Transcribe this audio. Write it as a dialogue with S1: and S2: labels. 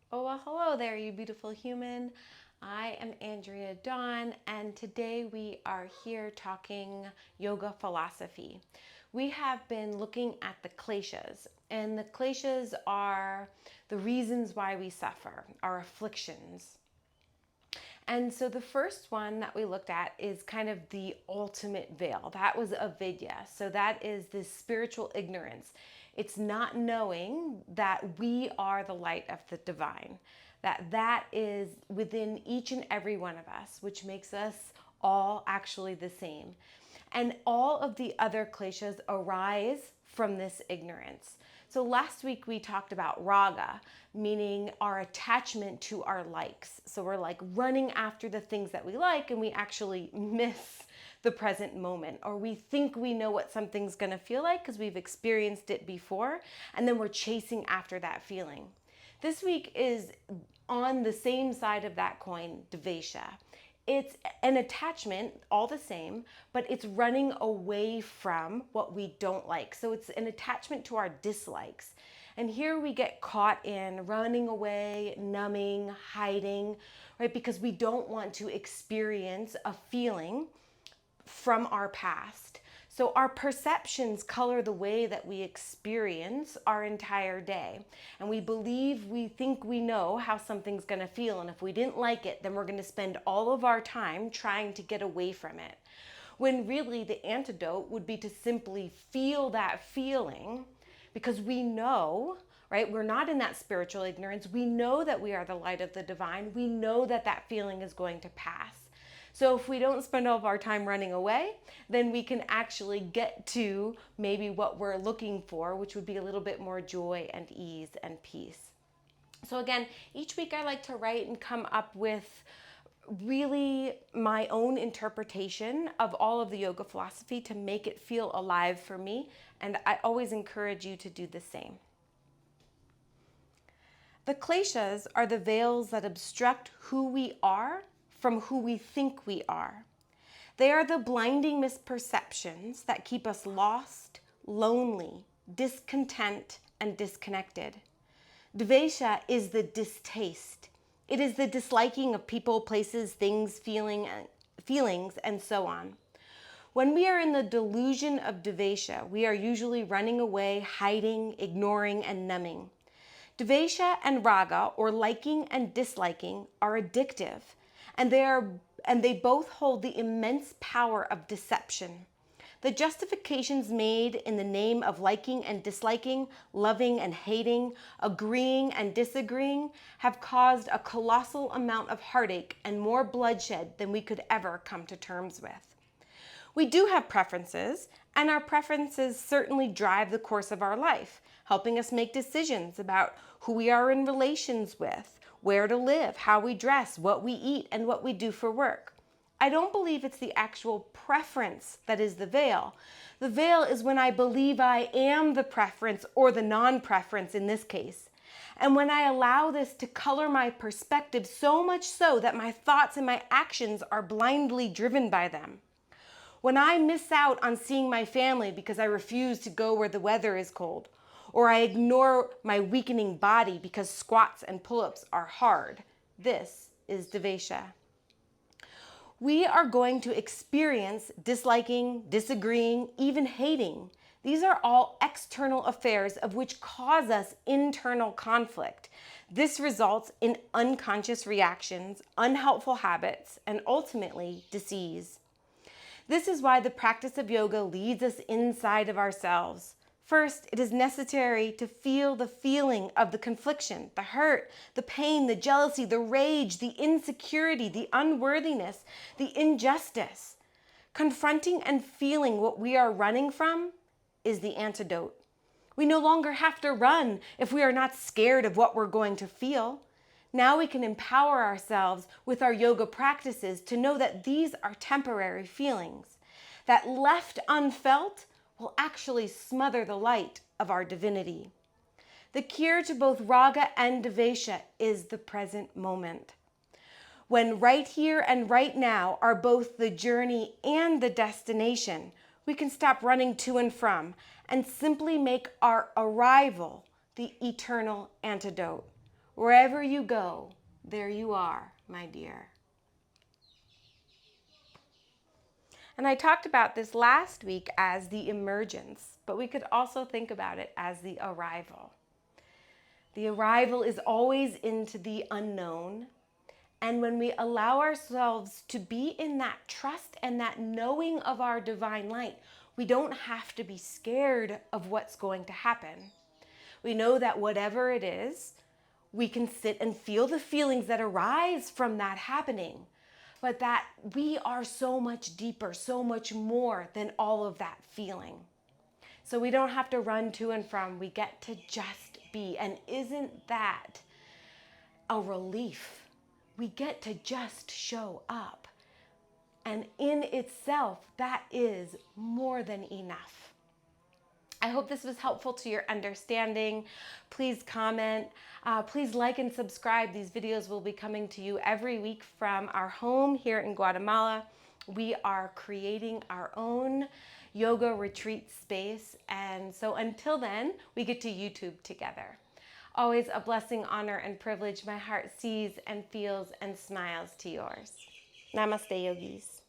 S1: Oh, well, hello there, you beautiful human. I am Andrea Dawn, and today we are here talking yoga philosophy. We have been looking at the kleshas, and the kleshas are the reasons why we suffer, our afflictions. And so the first one that we looked at is kind of the ultimate veil. That was avidya. So that is this spiritual ignorance. It's not knowing that we are the light of the divine, that is within each and every one of us, which makes us all actually the same. And all of the other kleshas arise from this ignorance. So last week we talked about raga, meaning our attachment to our likes. So we're like running after the things that we like and we actually miss the present moment, or we think we know what something's going to feel like because we've experienced it before, and then we're chasing after that feeling. This week is on the same side of that coin, Dvesa. It's an attachment, all the same, but it's running away from what we don't like. So it's an attachment to our dislikes. And here we get caught in running away, numbing, hiding, right? Because we don't want to experience a feeling from our past. So our perceptions color the way that we experience our entire day. And we think we know how something's going to feel. And if we didn't like it, then we're going to spend all of our time trying to get away from it. When really the antidote would be to simply feel that feeling, because we know, right? We're not in that spiritual ignorance. We know that we are the light of the divine. We know that that feeling is going to pass. So if we don't spend all of our time running away, then we can actually get to maybe what we're looking for, which would be a little bit more joy and ease and peace. So again, each week I like to write and come up with really my own interpretation of all of the yoga philosophy to make it feel alive for me. And I always encourage you to do the same. The kleshas are the veils that obstruct who we are from who we think we are. They are the blinding misperceptions that keep us lost, lonely, discontent, and disconnected. Dvesa is the distaste. It is the disliking of people, places, things, feelings, and so on. When we are in the delusion of Dvesa, we are usually running away, hiding, ignoring, and numbing. Dvesa and raga, or liking and disliking, are addictive, and they both hold the immense power of deception. The justifications made in the name of liking and disliking, loving and hating, agreeing and disagreeing have caused a colossal amount of heartache and more bloodshed than we could ever come to terms with. We do have preferences, and our preferences certainly drive the course of our life, helping us make decisions about who we are in relations with, where to live, how we dress, what we eat, and what we do for work. I don't believe it's the actual preference that is the veil. The veil is when I believe I am the preference or the non-preference in this case. And when I allow this to color my perspective so much so that my thoughts and my actions are blindly driven by them. When I miss out on seeing my family because I refuse to go where the weather is cold, or I ignore my weakening body because squats and pull-ups are hard, this is Dvesa. We are going to experience disliking, disagreeing, even hating. These are all external affairs of which cause us internal conflict. This results in unconscious reactions, unhelpful habits, and ultimately disease. This is why the practice of yoga leads us inside of ourselves. First, it is necessary to feel the feeling of the confliction, the hurt, the pain, the jealousy, the rage, the insecurity, the unworthiness, the injustice. Confronting and feeling what we are running from is the antidote. We no longer have to run if we are not scared of what we're going to feel. Now we can empower ourselves with our yoga practices to know that these are temporary feelings, that left unfelt will actually smother the light of our divinity. The cure to both raga and dvesha is the present moment. When right here and right now are both the journey and the destination, we can stop running to and from and simply make our arrival the eternal antidote. Wherever you go, there you are, my dear. And I talked about this last week as the emergence, but we could also think about it as the arrival. The arrival is always into the unknown. And when we allow ourselves to be in that trust and that knowing of our divine light, we don't have to be scared of what's going to happen. We know that whatever it is, we can sit and feel the feelings that arise from that happening, but that we are so much deeper, so much more than all of that feeling. So we don't have to run to and from, we get to just be. And isn't that a relief? We get to just show up. And in itself, that is more than enough. I hope this was helpful to your understanding. Please comment. Please like and subscribe. These videos will be coming to you every week from our home here in Guatemala. We are creating our own yoga retreat space. And so until then, we get to YouTube together. Always a blessing, honor, and privilege. My heart sees and feels and smiles to yours. Namaste, yogis.